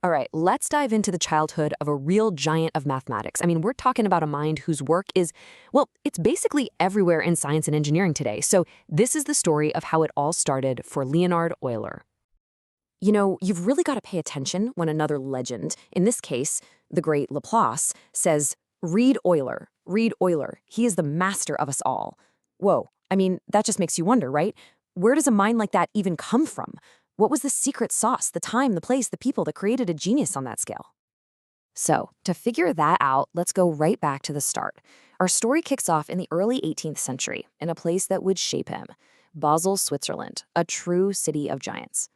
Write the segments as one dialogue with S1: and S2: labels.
S1: All right, let's dive into the childhood of a real giant of mathematics. I mean, we're talking about a mind whose work is, well, it's basically everywhere in science and engineering today. So this is the story of how it all started for Leonhard Euler. You've really got to pay attention when another legend, in this case, the great Laplace, says, read Euler, read Euler. He is the master of us all. Whoa, I mean, that just makes you wonder, right? Where does a mind like that even come from? What was the secret sauce, the time, the place, the people that created a genius on that scale? So, to figure that out, let's go right back to the start. Our story kicks off in the early 18th century in a place that would shape him, Basel, Switzerland, a true city of giants.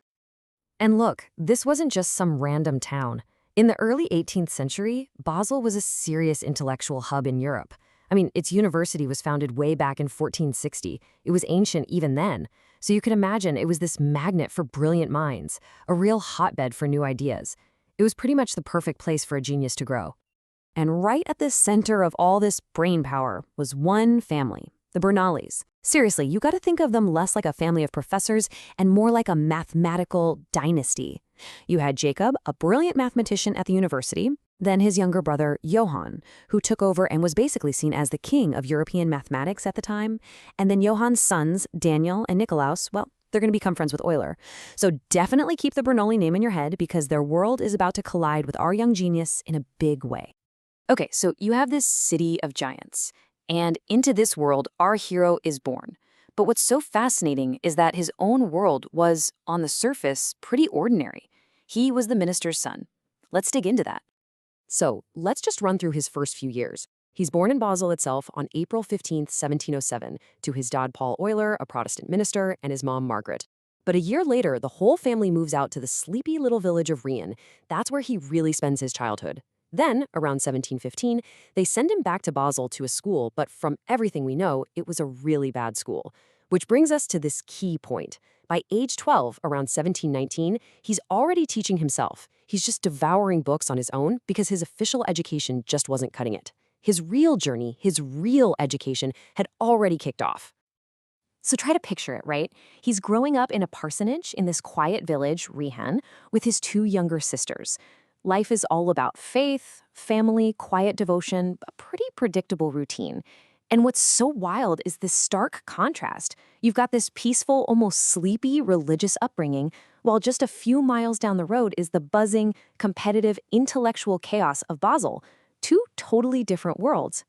S1: And look, this wasn't just some random town. In the early 18th century, Basel was a serious intellectual hub in Europe. I mean, its university was founded way back in 1460. It was ancient even then. So you can imagine it was this magnet for brilliant minds, a real hotbed for new ideas. It was pretty much the perfect place for a genius to grow. And right at the center of all this brain power was one family, the Bernoullis. Seriously, you got to think of them less like a family of professors and more like a mathematical dynasty. You had Jacob, a brilliant mathematician at the university, then his younger brother, Johann, who took over and was basically seen as the king of European mathematics at the time, and then Johann's sons, Daniel and Nicolaus, well, they're going to become friends with Euler. So definitely keep the Bernoulli name in your head because their world is about to collide with our young genius in a big way. Okay, so you have this city of giants, and into this world, our hero is born. But what's so fascinating is that his own world was, on the surface, pretty ordinary. He was the minister's son. Let's dig into that. So, let's just run through his first few years. He's born in Basel itself on April 15, 1707, to his dad Paul Euler, a Protestant minister, and his mom Margaret. But a year later, the whole family moves out to the sleepy little village of Riehen. That's where he really spends his childhood. Then, around 1715, they send him back to Basel to a school, but from everything we know, it was a really bad school. Which brings us to this key point. By age 12, around 1719, he's already teaching himself. He's just devouring books on his own because his official education just wasn't cutting it. His real journey, his real education, had already kicked off. So try to picture it, right? He's growing up in a parsonage in this quiet village, Riehen, with his two younger sisters. Life is all about faith, family, quiet devotion, a pretty predictable routine. And what's so wild is this stark contrast. You've got this peaceful, almost sleepy religious upbringing, while just a few miles down the road is the buzzing, competitive, intellectual chaos of Basel. Two totally different worlds.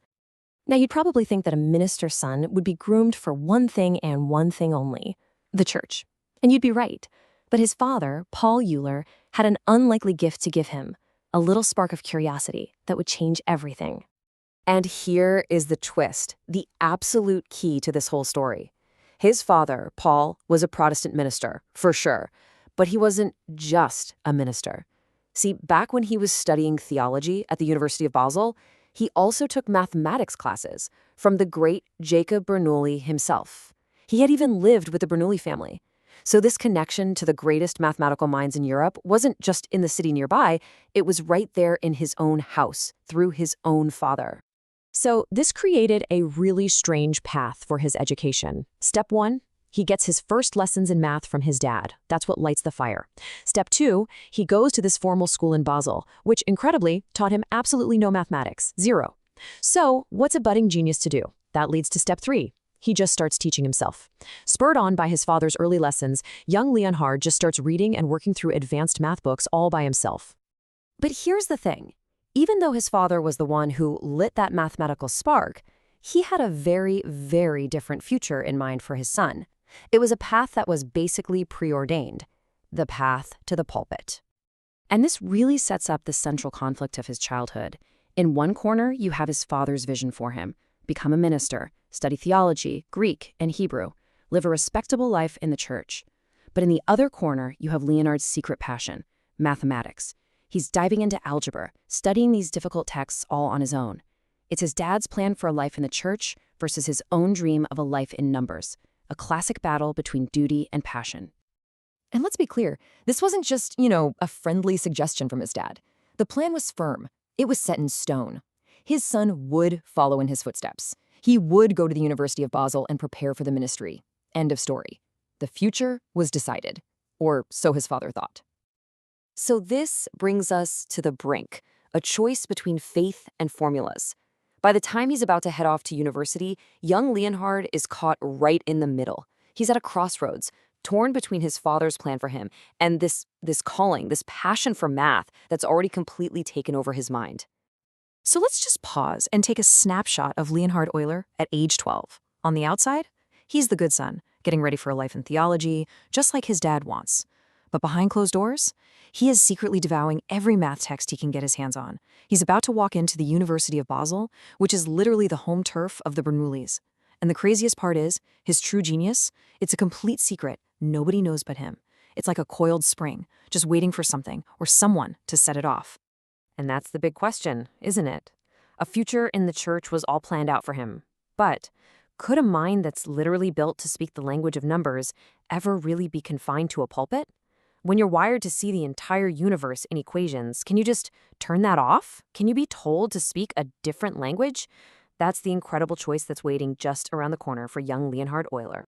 S1: Now, you'd probably think that a minister's son would be groomed for one thing and one thing only, the church. And you'd be right. But his father, Paul Euler, had an unlikely gift to give him, a little spark of curiosity that would change everything. And here is the twist, the absolute key to this whole story. His father, Paul, was a Protestant minister, for sure, but he wasn't just a minister. See, back when he was studying theology at the University of Basel, he also took mathematics classes from the great Jacob Bernoulli himself. He had even lived with the Bernoulli family. So this connection to the greatest mathematical minds in Europe wasn't just in the city nearby, it was right there in his own house, through his own father. So this created a really strange path for his education. Step 1, he gets his first lessons in math from his dad. That's what lights the fire. Step 2, he goes to this formal school in Basel, which incredibly taught him absolutely no mathematics, 0. So what's a budding genius to do? That leads to step 3. He just starts teaching himself. Spurred on by his father's early lessons, young Leonhard just starts reading and working through advanced math books all by himself. But here's the thing. Even though his father was the one who lit that mathematical spark, he had a very, very different future in mind for his son. It was a path that was basically preordained, the path to the pulpit. And this really sets up the central conflict of his childhood. In one corner, you have his father's vision for him. Become a minister, study theology, Greek, and Hebrew, live a respectable life in the church. But in the other corner, you have Leonhard's secret passion, mathematics. He's diving into algebra, studying these difficult texts all on his own. It's his dad's plan for a life in the church versus his own dream of a life in numbers, a classic battle between duty and passion. And let's be clear, this wasn't just, a friendly suggestion from his dad. The plan was firm. It was set in stone. His son would follow in his footsteps. He would go to the University of Basel and prepare for the ministry. End of story. The future was decided, or so his father thought. So this brings us to the brink, a choice between faith and formulas. By the time he's about to head off to university, young Leonhard is caught right in the middle. He's at a crossroads, torn between his father's plan for him and this calling, this passion for math that's already completely taken over his mind. So let's just pause and take a snapshot of Leonhard Euler at age 12. On the outside, he's the good son, getting ready for a life in theology, just like his dad wants. But behind closed doors, he is secretly devouring every math text he can get his hands on. He's about to walk into the University of Basel, which is literally the home turf of the Bernoullis. And the craziest part is, his true genius, it's a complete secret. Nobody knows but him. It's like a coiled spring, just waiting for something or someone to set it off. And that's the big question, isn't it? A future in the church was all planned out for him. But could a mind that's literally built to speak the language of numbers ever really be confined to a pulpit? When you're wired to see the entire universe in equations, can you just turn that off? Can you be told to speak a different language? That's the incredible choice that's waiting just around the corner for young Leonhard Euler.